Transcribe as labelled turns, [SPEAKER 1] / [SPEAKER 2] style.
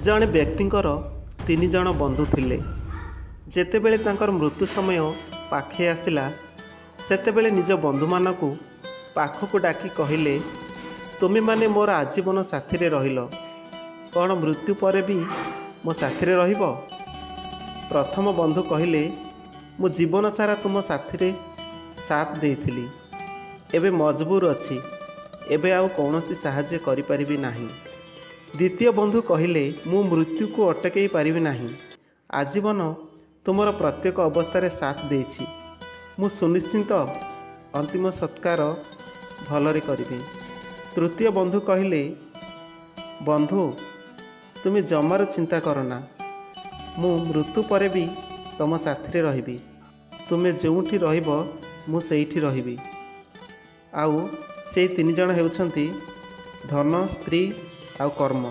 [SPEAKER 1] ଜଣେ ବ୍ୟକ୍ତିଙ୍କର 3 ଜଣ ବନ୍ଧୁ ଥିଲେ। ଯେତେବେଳେ ତାଙ୍କର ମୃତ୍ୟୁ ସମୟ ପାଖେଇ ଆସିଲା, ସେତେବେଳେ ନିଜ ବନ୍ଧୁମାନଙ୍କୁ ପାଖକୁ ଡାକି କହିଲେ, ତୁମେମାନେ ମୋର ଆଜୀବନ ସାଥିରେ ରହିଲ, କ'ଣ ମୃତ୍ୟୁ ପରେ ବି ମୋ ସାଥିରେ ରହିବ? ପ୍ରଥମ ବନ୍ଧୁ କହିଲେ, ମୁଁ ଜୀବନ ସାରା ତୁମ ସାଥିରେ ସାଥ ଦେଇଥିଲି, ଏବେ ମଜବୁର ଅଛି, ଏବେ ଆଉ କୌଣସି ସାହାଯ୍ୟ କରିପାରିବି ନାହିଁ। ଦ୍ୱିତୀୟ ବନ୍ଧୁ କହିଲେ, ମୁଁ ମୃତ୍ୟୁକୁ ଅଟକାଇ ପାରିବି ନାହିଁ, ଆଜୀବନ ତୁମର ପ୍ରତ୍ୟେକ ଅବସ୍ଥାରେ ସାଥ ଦେଇଛି, ମୁଁ ସୁନିଶ୍ଚିତ ଅନ୍ତିମ ସତ୍କାର ଭଲରେ କରିବି। ତୃତୀୟ ବନ୍ଧୁ କହିଲେ, ବନ୍ଧୁ ତୁମେ ଜମାରୁ ଚିନ୍ତା କରନା, ମୁଁ ମୃତ୍ୟୁ ପରେ ବି ତୁମ ସାଥିରେ ରହିବି, ତୁମେ ଯେଉଁଠି ରହିବ ମୁଁ ସେଇଠି ରହିବି। ଆଉ ସେଇ 3 ଜଣ ହେଉଛନ୍ତି ଧନ, ସ୍ତ୍ରୀ ଆଉ କର୍ମ।